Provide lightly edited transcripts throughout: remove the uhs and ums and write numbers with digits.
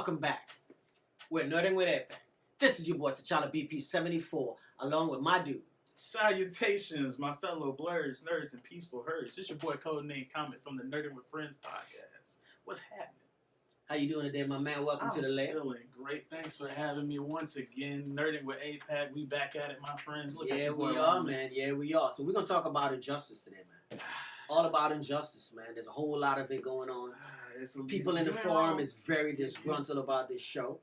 Welcome back. We're Nerding with APAC. This is your boy T'Challa BP74, along with my dude. Salutations, my fellow blurs, nerds, and peaceful herds. It's your boy Codename Comet from the Nerding with Friends podcast. What's happening? How you doing today, my man? Welcome to the lab. I'm feeling great. Thanks for having me once again. Nerding with APAC. We back at it, my friends. Look at your boy. Yeah, we are, man. Yeah, we are. So we're going to talk about injustice today, man. All about injustice, man. There's a whole lot of it going on. People in the forum is very disgruntled about this show.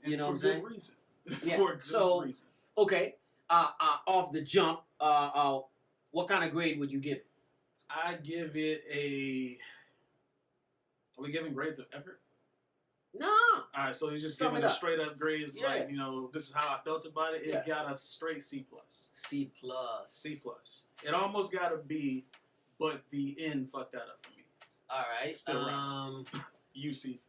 You know what I'm saying? For good reason. Yeah. For good reason. Okay. Off the jump, what kind of grade would you give it? I give it a... Are we giving grades of effort? No. All right, so he's just giving a straight up grades, yeah. like, you know, this is how I felt about it. It Yeah. got a straight C+. C+. C+. It almost got a B, but the end fucked that up for me. All right. Still UC.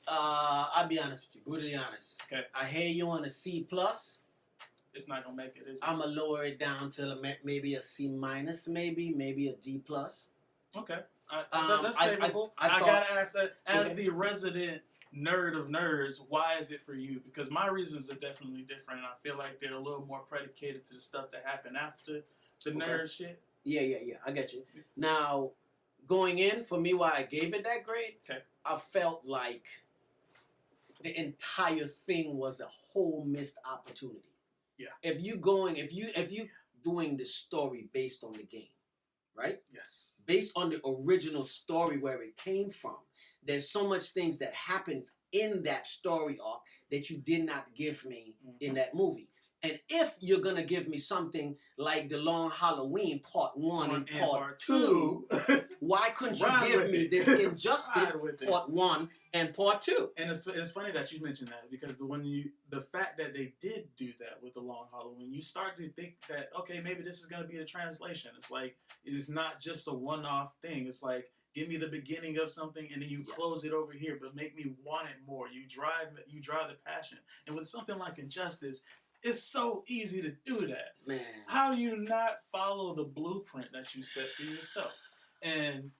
I'll be honest with you, brutally honest. Okay. I hear you on a C+. It's not gonna make it, is it? I'm gonna lower it down to maybe a C-, maybe a D+. Okay. That's favorable. I gotta ask that, as the resident nerd of nerds, why is it for you? Because my reasons are definitely different, and I feel like they're a little more predicated to the stuff that happened after the nerd shit. Yeah, I get you. Now, going in, for me, why I gave it that grade, okay. I felt like the entire thing was a whole missed opportunity. Yeah. If you doing the story based on the game, right? Yes. Based on the original story where it came from, there's so much things that happens in that story arc that you did not give me in that movie. And if you're going to give me something like The Long Halloween Part 1 and Part 2, why couldn't you give me this Injustice Part 1 and Part 2? And it's funny that you mentioned that, because the fact that they did do that with The Long Halloween, you start to think that, okay, maybe this is going to be a translation. It's like, it's not just a one-off thing. It's like, give me the beginning of something and then you close it over here, but make me want it more. You drive the passion. And with something like Injustice, it's so easy to do that. Man. How do you not follow the blueprint that you set for yourself? And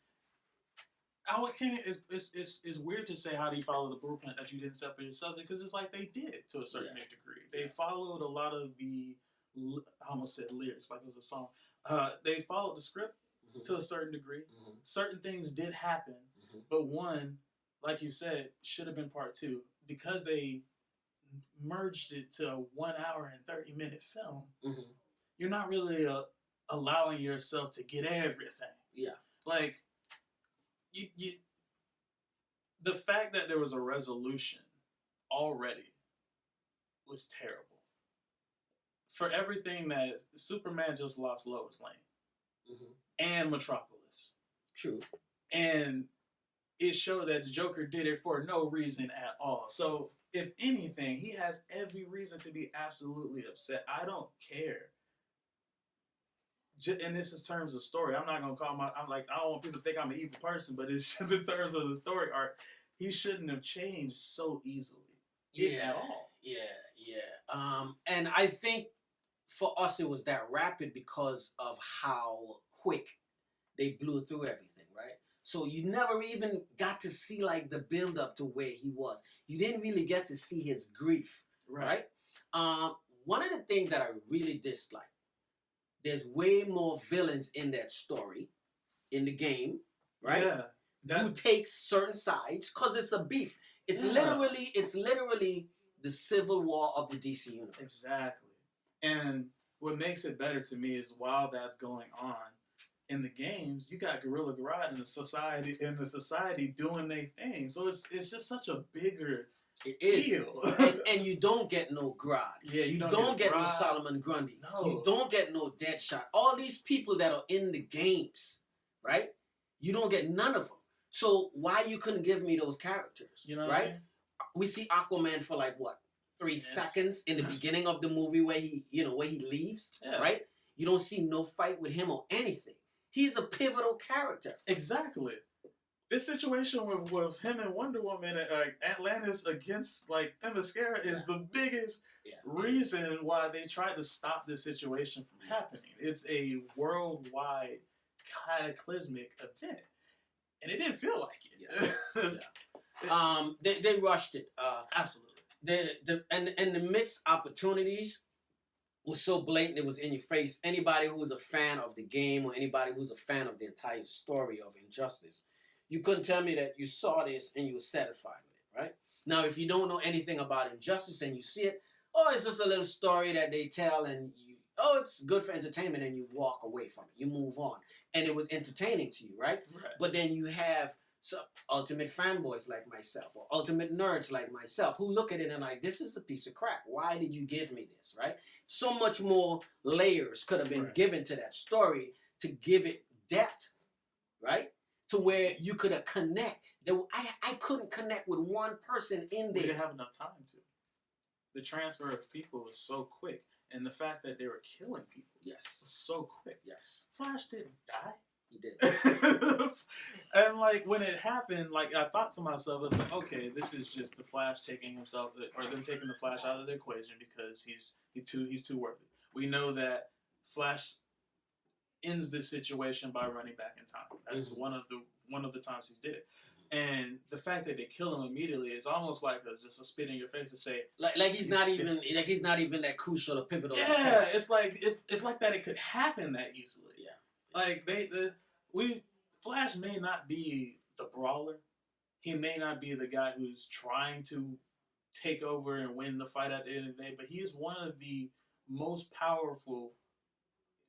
it's weird to say, how do you follow the blueprint that you didn't set for yourself? Because it's like they did to a certain degree. They followed a lot of the, I almost said lyrics, like it was a song. They followed the script to a certain degree. Certain things did happen, but one, like you said, should have been Part 2. Because they merged it to a 1 hour and 30-minute film, you're not really allowing yourself to get everything. Yeah. Like, you the fact that there was a resolution already was terrible. For everything that Superman just lost Lois Lane and Metropolis. True. And it showed that the Joker did it for no reason at all. So, if anything, he has every reason to be absolutely upset. I don't care. And this is terms of story. I'm not going to call I don't want people to think I'm an evil person, but it's just in terms of the story arc. He shouldn't have changed so easily. At all. Yeah. And I think for us it was that rapid because of how quick they blew through everything, right? So you never even got to see like the build up to where he was. You didn't really get to see his grief, right? One of the things that I really dislike, there's way more villains in that story, in the game, right? Yeah. Who takes certain sides because it's a beef. It's literally the civil war of the DC universe. Exactly. And what makes it better to me is while that's going on, in the games, you got Gorilla Grodd in the society doing their thing. So it's just such a bigger deal. and you don't get no Grodd. Yeah, you don't get no Solomon Grundy. No. You don't get no Deadshot. All these people that are in the games, right? You don't get none of them. So why you couldn't give me those characters? You know, right? What I mean? We see Aquaman for like what? 3 seconds in the beginning of the movie where he leaves, right? You don't see no fight with him or anything. He's a pivotal character. Exactly. This situation with him and Wonder Woman and Atlantis against like Themyscira is the biggest reason why they tried to stop this situation from happening. It's a worldwide cataclysmic event, and it didn't feel like it. They rushed it. Absolutely. The missed opportunities was so blatant, it was in your face. Anybody who was a fan of the game or anybody who's a fan of the entire story of Injustice, you couldn't tell me that you saw this and you were satisfied with it, right? Now, if you don't know anything about Injustice and you see it, oh, it's just a little story that they tell and it's good for entertainment, and you walk away from it. You move on. And it was entertaining to you, right? But then you have some ultimate fanboys like myself or ultimate nerds like myself who look at it and like, this is a piece of crap. Why did you give me this, right? So much more layers could have been given to that story to give it depth, right? To where you could have connect. I couldn't connect with one person in there. We didn't have enough time to. The transfer of people was so quick. And the fact that they were killing people was so quick. Yes. Flash didn't die. He did. And like when it happened, like I thought to myself, I was like, okay, this is just the Flash taking himself, or them taking the Flash out of the equation because he's too worthy. We know that Flash ends this situation by running back in time. That's one of the times he did it. And the fact that they kill him immediately is almost like just a spit in your face to say, like he's not even that crucial or pivotal. Yeah, it's like that it could happen that easily. Yeah, like Flash may not be the brawler. He may not be the guy who's trying to take over and win the fight at the end of the day, but he is one of the most powerful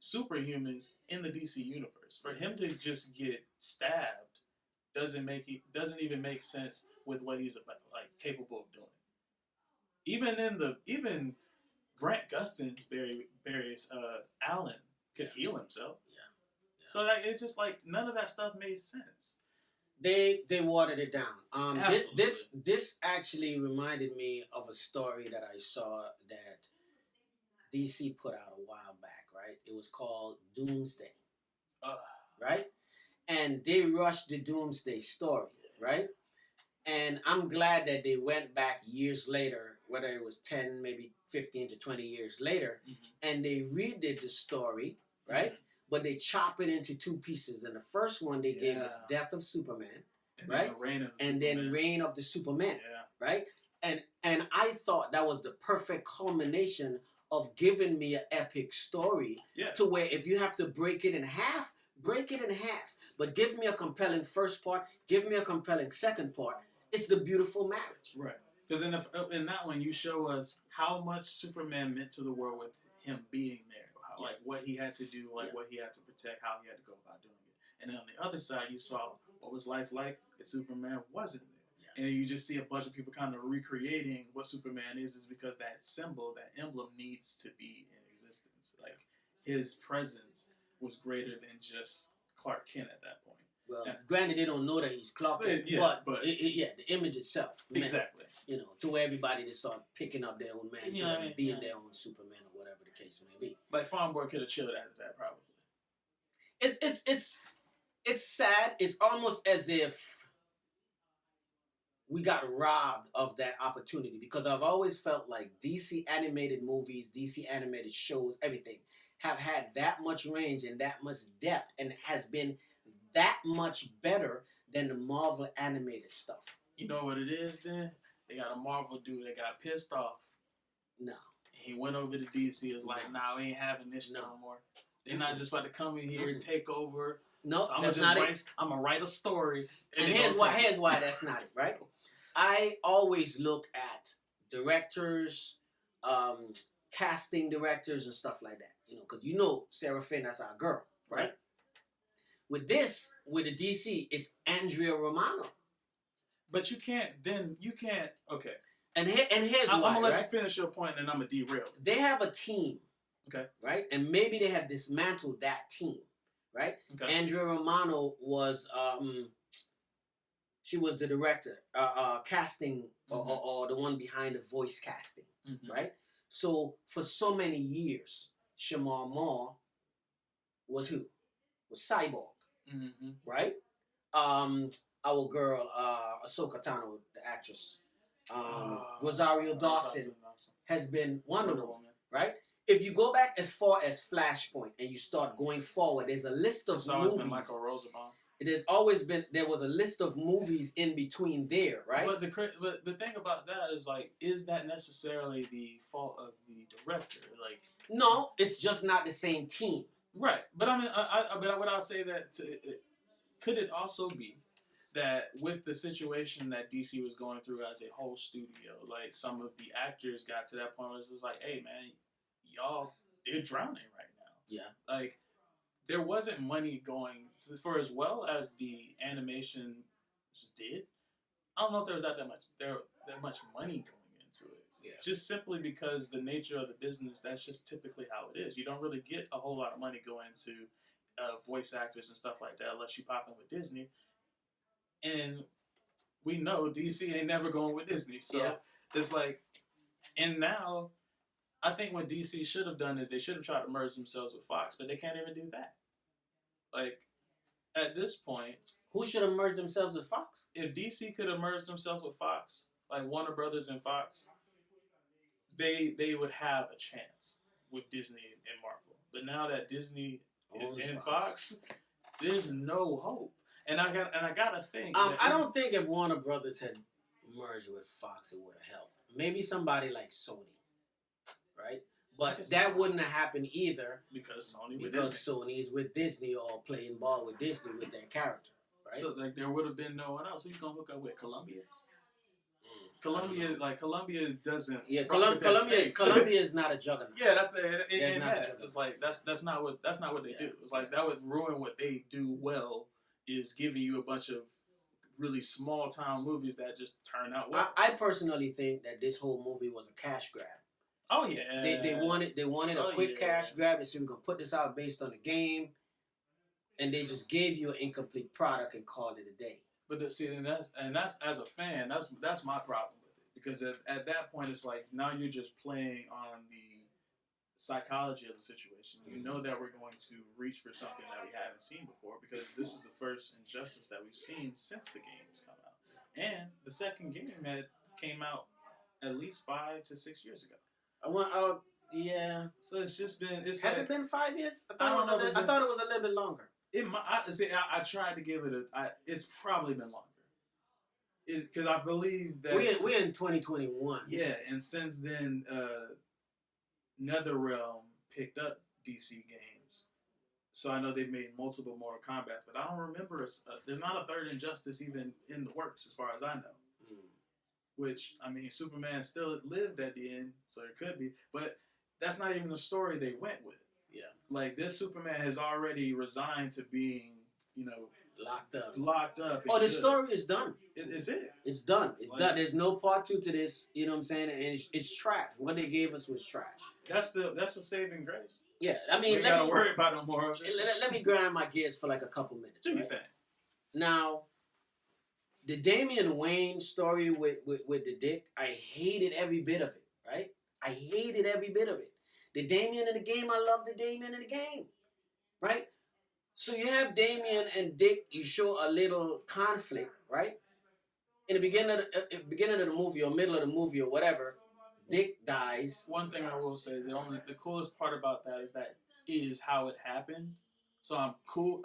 superhumans in the DC universe. For him to just get stabbed doesn't even make sense with what he's capable of doing. Even Grant Gustin's Barry's Allen could heal himself. Yeah. So it just none of that stuff made sense. They watered it down. This actually reminded me of a story that I saw that DC put out a while back. Right, it was called Doomsday. Right. And they rushed the Doomsday story, right? And I'm glad that they went back years later, whether it was 10, maybe 15 to 20 years later, and they redid the story, right? But they chop it into two pieces. And the first one they gave us Death of Superman, right? And then Reign of the Superman, right? And I thought that was the perfect culmination of giving me an epic story to where if you have to break it in half, break it in half. But give me a compelling first part. Give me a compelling second part. It's the beautiful marriage. Right. Because in that one, you show us how much Superman meant to the world with him being there. Like what he had to do, what he had to protect, how he had to go about doing it. And then on the other side, you saw what was life like if Superman wasn't there. Yeah. And you just see a bunch of people kind of recreating what Superman is because that symbol, that emblem needs to be in existence. Like his presence was greater than just Clark Kent at that point. Well, granted, they don't know that he's Clark Kent, but the image itself. Exactly. To where everybody just start picking up their own mantle and being their own Superman or whatever the case may be. Like Farm Boy could have chilled after that, probably. It's sad. It's almost as if we got robbed of that opportunity because I've always felt like DC animated movies, DC animated shows, everything have had that much range and that much depth and has been that much better than the Marvel animated stuff. You know what it is then? They got a Marvel dude that got pissed off. No. He went over to DC and was like, nah, we ain't having this no more. They're not just about to come in here and take over. No, so I'm going to write a story. And here's why that's not it, right? I always look at directors, casting directors and stuff like that. Because Sarah Finn, that's our girl, right? With the DC, it's Andrea Romano. But you can't, okay. And here's why, I'm going to let you finish your point and then I'm going to derail. They have a team, okay, right? And maybe they have dismantled that team, right? Okay. Andrea Romano was, she was the director, casting, or the one behind the voice casting, right? So for so many years, Shamar Moore was who? Was Cyborg, right? Our girl, Ahsoka Tano, the actress, Rosario Dawson has been Wonder Woman, right? If you go back as far as Flashpoint and you start going forward, there's a list of movies. Been Michael Rosenbaum. there was a list of movies in between there, right? But the thing about that is like, is that necessarily the fault of the director? Like, no, it's just not the same team. Right, but I mean, but would I say that could it also be that with the situation that DC was going through as a whole studio, like some of the actors got to that point where it's just like, hey man, y'all, they're drowning right now. Yeah. Like, there wasn't money going for as well as the animation did. I don't know if there was that much money going into it. Yeah. Just simply because the nature of the business, that's just typically how it is. You don't really get a whole lot of money going into voice actors and stuff like that unless you pop in with Disney. And we know DC ain't never going with Disney. So it's like, and now I think what DC should have done is they should have tried to merge themselves with Fox, but they can't even do that. Like, at this point, who should have merged themselves with Fox? If DC could have merged themselves with Fox, like Warner Brothers and Fox, they would have a chance with Disney and Marvel. But now that Disney and Fox, there's no hope. And I gotta think. I don't think if Warner Brothers had merged with Fox, it would have helped. Maybe somebody like Sony, right? But that wouldn't have happened either because Sony is with Disney or playing ball with Disney with their character, right? So like there would have been no one else. Who's gonna hook up with Columbia? Columbia doesn't. Yeah, Columbia is not a juggernaut. Yeah, that's it's like that's not what they do. It's like that would ruin what they do well. Is giving you a bunch of really small town movies that just turn out well. I personally think that this whole movie was a cash grab. Oh yeah, they wanted a quick cash grab. They said we're gonna put this out based on the game, and they just gave you an incomplete product and called it a day. But that's as a fan, that's my problem with it, because at that point it's like now you're just playing on the psychology of the situation. You know that we're going to reach for something that we haven't seen before, because this is the first Injustice that we've seen since the games come out, and the second game that came out at least 5 to 6 years ago. Yeah. So it's just been. Has it been 5 years? I thought it was a little bit longer. I tried to give it it's probably been longer. Because I believe that we're in 2021. Yeah, and since then, NetherRealm picked up DC games, so I know they've made multiple Mortal Kombat, but I don't remember. There's not a third Injustice even in the works, as far as I know. Which, I mean, Superman still lived at the end, so it could be. But that's not even the story they went with. Yeah. Like, this Superman has already resigned to being, locked up. Oh, the story is done. Is it? It's done. It's done. There's no part 2 to this, you know what I'm saying? And it's trash. What they gave us was trash. That's a saving grace. Yeah, I mean, we gotta worry about no more of it. Let me grind my gears for like a couple minutes. Do your thing. Now, the Damian Wayne story with the Dick, I hated every bit of it, right? I hated every bit of it. The Damian in the game, I love the Damian in the game, right? So you have Damian and Dick, you show a little conflict, right? In the beginning of the movie or middle of the movie or whatever, Dick dies. One thing I will say, the coolest part about that is how it happened. So I'm cool.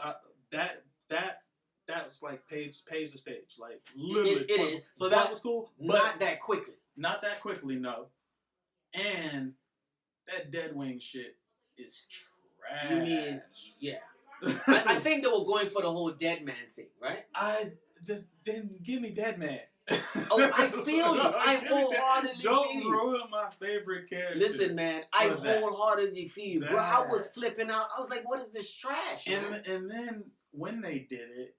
That's like pays the stage, like literally. It is. So that was cool, but not that quickly. Not that quickly, no. And that Deadwing shit is trash. You mean, yeah. I think they were going for the whole Dead Man thing, right? Then give me Dead Man. Oh, I feel you. I wholeheartedly feel you. Don't ruin my favorite character. Listen, man, I wholeheartedly feel you, bro. I was flipping out. I was like, what is this trash? And then when they did it,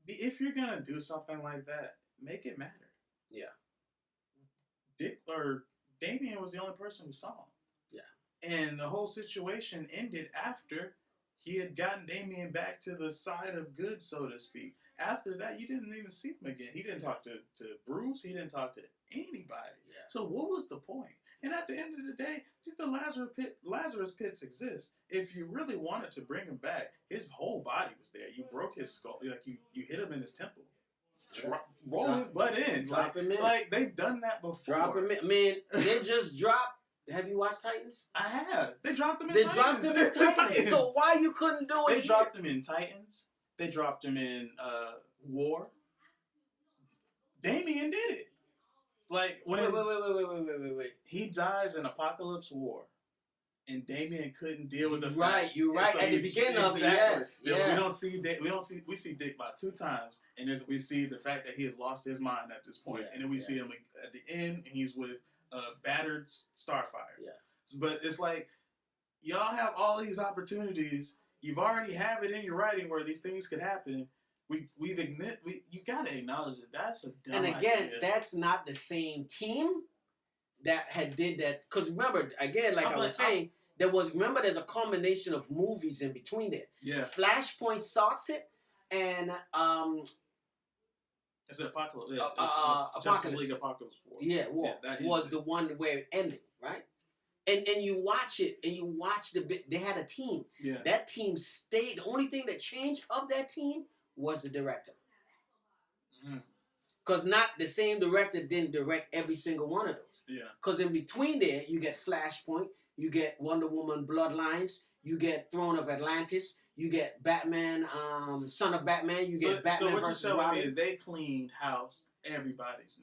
if you're gonna do something like that, make it matter. Yeah. Dick or Damian was the only person who saw him. Yeah. And the whole situation ended after he had gotten Damian back to the side of good, so to speak. After that, you didn't even see him again. He didn't talk to Bruce. He didn't talk to anybody. Yeah. So what was the point? And at the end of the day, the Lazarus pits exist. If you really wanted to bring him back, his whole body was there. You broke his skull. Like you hit him in his temple. Roll his butt in. Drop him in. Like, they've done that before. Drop him in. Man, they just dropped. Have you watched Titans? I have. They dropped them in Titans. They dropped them in Titans. So why you couldn't do it? They dropped them in Titans. They dropped him in War. Damien did it. Like when wait. He dies in Apocalypse War. And Damien couldn't deal with the fact. You're right. So at the beginning of it, yes. Yeah. We see Dick about 2 times, and we see the fact that he has lost his mind at this point, and then we see him at the end, and he's with battered Starfire. Yeah. But it's like y'all have all these opportunities. You've already have it in your writing where these things could happen. You gotta acknowledge that that's a dumb And again, idea. that's not the same team that had did that. Because remember, again, like I was saying, there's a combination of movies in between it. Yeah. Flashpoint starts it, and it's an Apocalypse. Apocalypse. League Apocalypse War. Yeah, War was the one where it ended, right? And you watch it, and you watch the bit. They had a team. Yeah. That team stayed. The only thing that changed of that team was the director. Because not the same director didn't direct every single one of those. Yeah. Because in between there, you get Flashpoint, you get Wonder Woman Bloodlines, you get Throne of Atlantis, you get Batman, Son of Batman, you get Batman versus So what you're telling Robin. me is they cleaned house. Everybody's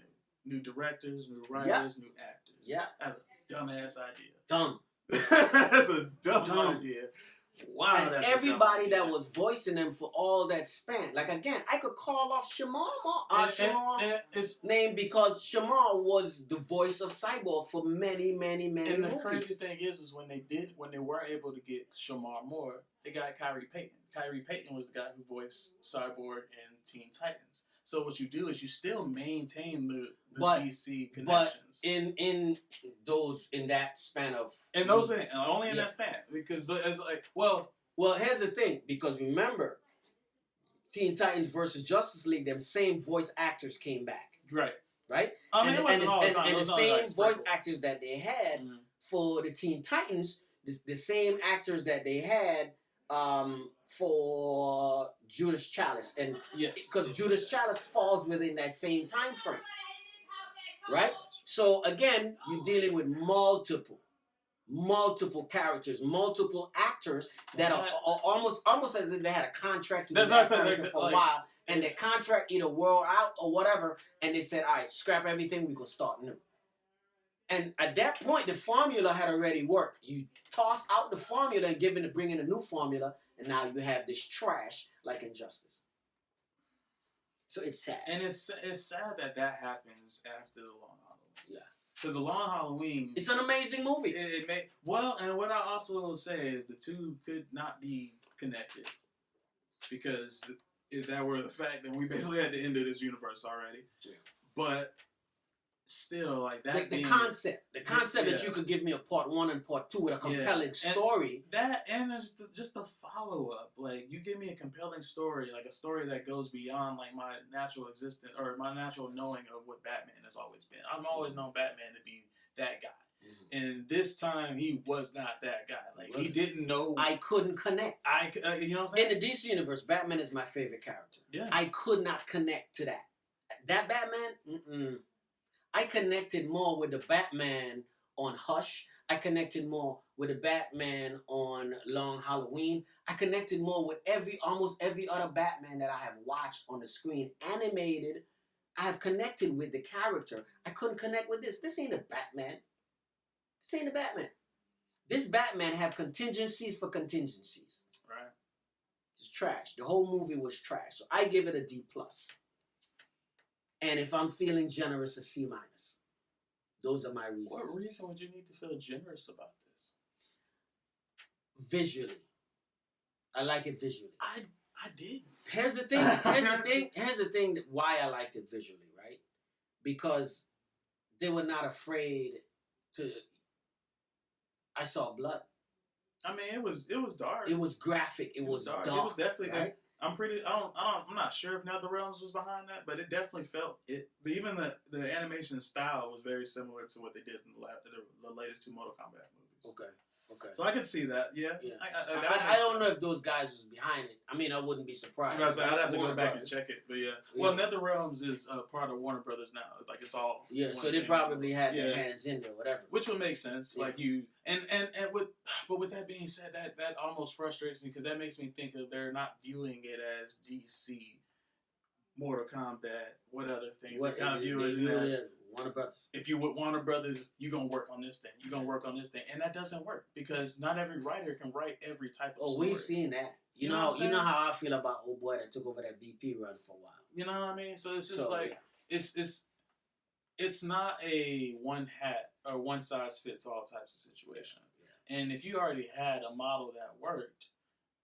new directors, new writers, new actors. Yeah. That's a dumbass idea. Dumb. That's a dumb idea. Wow, and that's everybody that was voicing them for all that span. Like again, I could call off Shamar's name because Shamar was the voice of Cyborg for many And movies. the crazy thing is when they were able to get Shamar Moore, they got Kyrie Payton. Kyrie Payton was the guy who voiced Cyborg in Teen Titans. So what you do is you still maintain the DC connections. But in that span of only in that span, because it's like well here's the thing, because remember Teen Titans versus Justice League, them same voice actors came back. Right? I mean, and the same voice actors that they had for the Teen Titans, the same actors that they had for Judas Chalice, and because Judas Chalice falls within that same time frame, right? So again, you're dealing with multiple characters, multiple actors that are almost as if they had a contract to do that character for a while, and their contract either wore out or whatever, and they said, "All right, scrap everything, we gonna start new." And at that point, the formula had already worked. You toss out the formula and bring in a new formula, and now you have this trash like Injustice. So it's sad. And it's sad that happens after the Long Halloween. Yeah. Because the Long Halloween... It's an amazing movie. And what I also will say is the two could not be connected. Because if that were the fact, then we basically had the end of this universe already. Yeah. But... still, like that. The concept that you could give me a part 1 and part 2 with a compelling story. And just the follow up. Like you give me a compelling story, like a story that goes beyond like my natural existence or my natural knowing of what Batman has always been. I've always known Batman to be that guy, and this time he was not that guy. Like he didn't know. I couldn't connect. You know what I'm saying? In the DC universe, Batman is my favorite character. Yeah. I could not connect to that. That Batman. I connected more with the Batman on Hush. I connected more with the Batman on Long Halloween. I connected more with almost every other Batman that I have watched on the screen, animated. I have connected with the character. I couldn't connect with this. This ain't a Batman. This ain't a Batman. This Batman have contingencies for contingencies. Right. It's trash. The whole movie was trash. So I give it a D+. And if I'm feeling generous, a C-. Those are my reasons. What reason would you need to feel generous about this? Visually. I like it visually. I didn't. Here's the thing why I liked it visually, right? Because they were not afraid to... I saw blood. I mean, it was dark. It was graphic. It was dark. It was definitely... Right? I'm not sure if NetherRealms was behind that, but it definitely felt it. Even the animation style was very similar to what they did in the latest 2 Mortal Kombat movies. Okay. Okay. So I can see that. Yeah. Yeah. That I don't know sense. if those guys was behind it. I mean, I wouldn't be surprised. I'd have to go Warner back Brothers. and check it. But yeah. Well, NetherRealms is part of Warner Brothers now. Like it's all. Yeah, one so they thing. probably had their hands in there, whatever. Which would make sense. Yeah. Like but with that being said, that almost frustrates me because that makes me think of they're not viewing it as DC, Mortal Kombat, what other things. They kind of view it as Warner Brothers. If you with Warner Brothers, you're gonna work on this thing. You're gonna work on this thing, and that doesn't work because not every writer can write every type of story. We've seen that. You know how I feel about old boy that took over that BP run for a while. You know what I mean? So it's just it's not a one hat or one size fits all types of situation. Yeah. And if you already had a model that worked,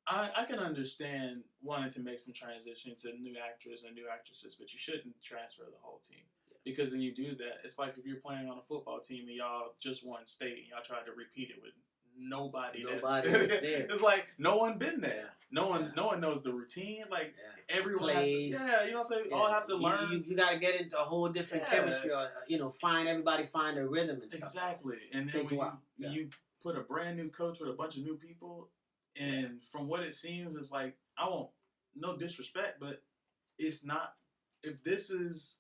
I can understand wanting to make some transition to new actors and new actresses, but you shouldn't transfer the whole team. Because when you do that, it's like if you're playing on a football team and y'all just won state and y'all try to repeat it with nobody that's there. It's like no one been there. Yeah. No one knows the routine. Like everyone plays. You know what I'm saying? All have to learn. You got to get into a whole different chemistry. Or, find their rhythm and stuff. Exactly. And then when you put a brand new coach with a bunch of new people, and from what it seems, it's like no disrespect, but it's not. If this is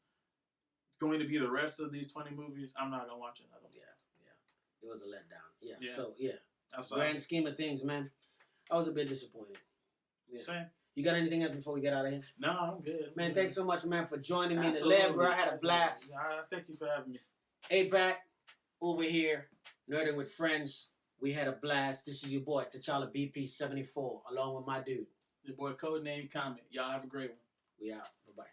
going to be the rest of these 20 movies, I'm not gonna watch another one. Yeah. It was a letdown. Yeah. So grand scheme of things, man, I was a bit disappointed. Yeah. Same. You got anything else before we get out of here? No, I'm good. Man, thanks so much, man, for joining me in the lab, bro. I had a blast. Thank you for having me. APAC, over here, nerding with friends. We had a blast. This is your boy, T'Challa BP74, along with my dude. Your boy, Codename Comment. Y'all have a great one. We out. Bye-bye.